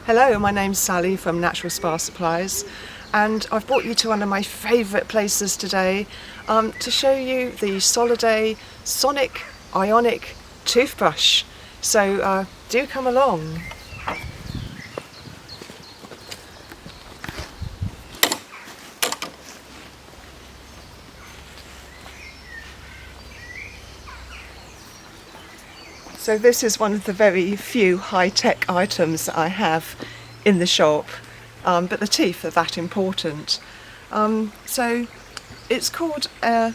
Hello, my name's Sally from Natural Spa Supplies, and I've brought you to one of my favourite places today to show you the Soladey Sonic Ionic Toothbrush. So do come along. So this is one of the very few high-tech items that I have in the shop, but the teeth are that important. So it's called a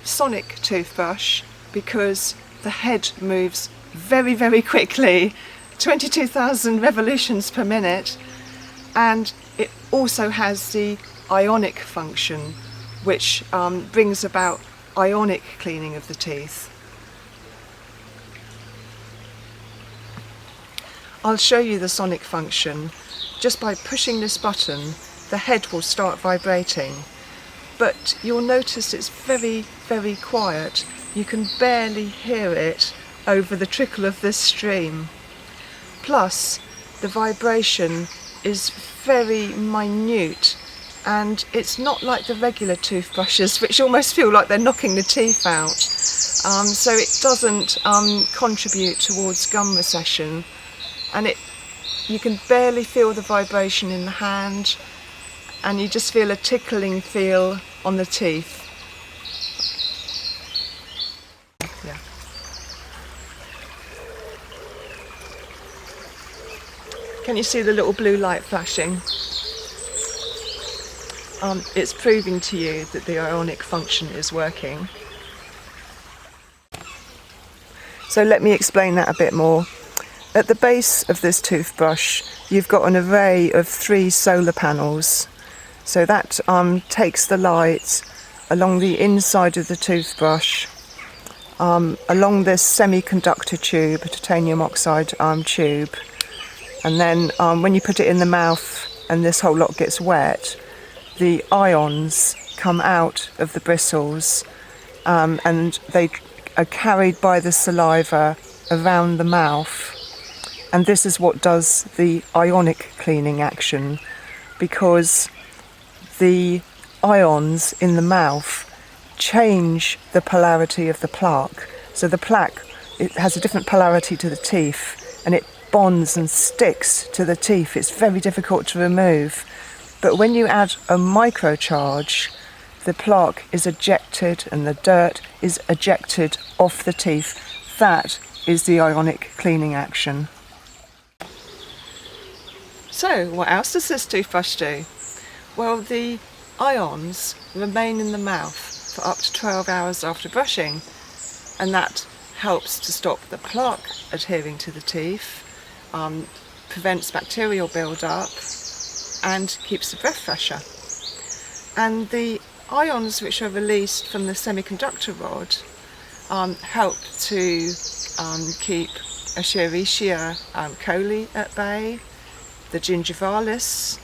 Sonic toothbrush because the head moves very, very quickly, 22,000 revolutions per minute, and it also has the ionic function, which brings about ionic cleaning of the teeth. I'll show you the sonic function. Just by pushing this button, the head will start vibrating, but you'll notice it's very, very quiet. You can barely hear it over the trickle of this stream. Plus, the vibration is very minute, and it's not like the regular toothbrushes, which almost feel like they're knocking the teeth out. So it doesn't contribute towards gum recession. And you can barely feel the vibration in the hand, and you just feel a tickling feel on the teeth. Yeah. Can you see the little blue light flashing? It's proving to you that the ionic function is working. So let me explain that a bit more. At the base of this toothbrush, you've got an array of 3 solar panels. So that takes the light along the inside of the toothbrush, along this semiconductor tube, a titanium oxide tube. And then when you put it in the mouth and this whole lot gets wet, the ions come out of the bristles and they are carried by the saliva around the mouth. And this is what does the ionic cleaning action, because the ions in the mouth change the polarity of the plaque. So the plaque, it has a different polarity to the teeth, and it bonds and sticks to the teeth. It's very difficult to remove. But when you add a microcharge, the plaque is ejected and the dirt is ejected off the teeth. That is the ionic cleaning action. So, what else does this toothbrush do? Well, the ions remain in the mouth for up to 12 hours after brushing, and that helps to stop the plaque adhering to the teeth, prevents bacterial build-up, and keeps the breath fresher. And the ions which are released from the semiconductor rod help to keep Escherichia coli at bay, the gingivalis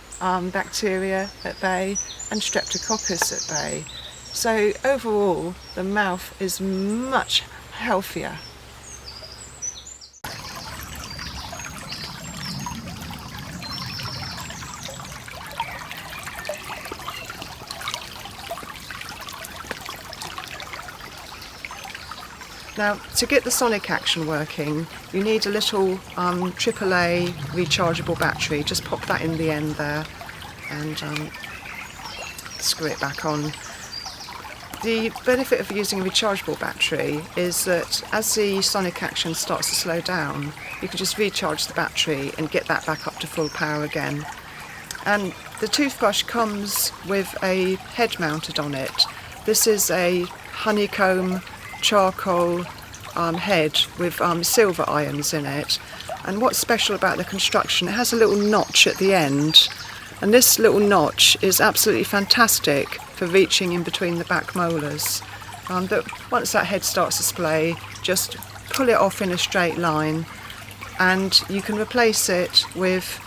bacteria at bay, and streptococcus at bay. So overall, the mouth is much healthier. Now, to get the sonic action working, you need a little AAA rechargeable battery. Just pop that in the end there and screw it back on. The benefit of using a rechargeable battery is that as the sonic action starts to slow down, you can just recharge the battery and get that back up to full power again. And the toothbrush comes with a head mounted on it. This is a honeycomb charcoal head with silver ions in it, and what's special about the construction, it has a little notch at the end, and this little notch is absolutely fantastic for reaching in between the back molars. But once that head starts to splay, just pull it off in a straight line, and you can replace it with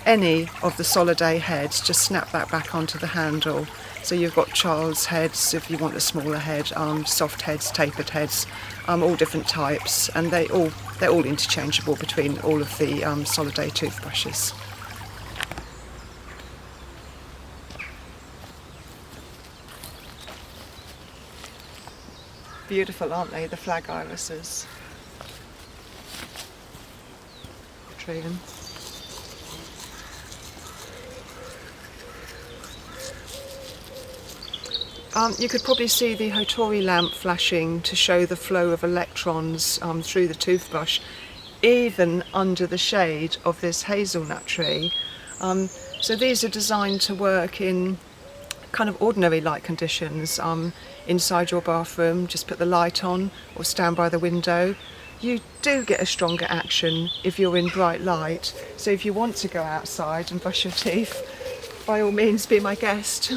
any of the Soladey heads. Just snap that back onto the handle. So you've got child's heads if you want a smaller head, soft heads, tapered heads, all different types, and they're all interchangeable between all of the Soladey toothbrushes. Beautiful, aren't they, the flag irises? Trillion. You could probably see the Hotori lamp flashing to show the flow of electrons through the toothbrush, even under the shade of this hazelnut tree. So these are designed to work in kind of ordinary light conditions. Inside your bathroom, just put the light on or stand by the window. You do get a stronger action if you're in bright light. So if you want to go outside and brush your teeth, by all means be my guest.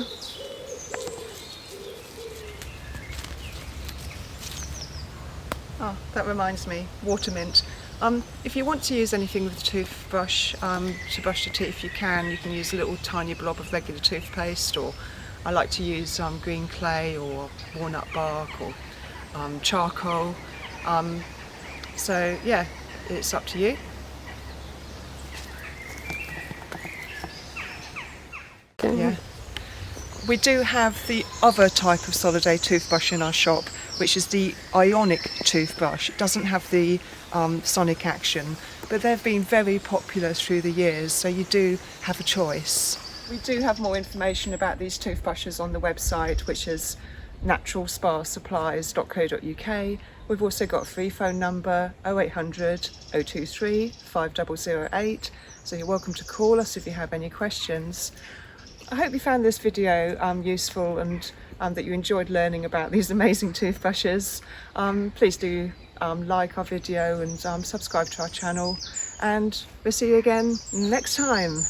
Oh, that reminds me, water mint. If you want to use anything with a toothbrush to brush your teeth, you can use a little tiny blob of regular toothpaste, or I like to use green clay or walnut bark or charcoal. So yeah, it's up to you. Yeah. We do have the other type of Soladey toothbrush in our shop, which is the Ionic Toothbrush. It doesn't have the sonic action, but they've been very popular through the years, so you do have a choice. We do have more information about these toothbrushes on the website, which is naturalspasupplies.co.uk. We've also got a free phone number, 0800 023 5008, so you're welcome to call us if you have any questions. I hope you found this video useful and that you enjoyed learning about these amazing toothbrushes. Please do like our video and subscribe to our channel, and we'll see you again next time.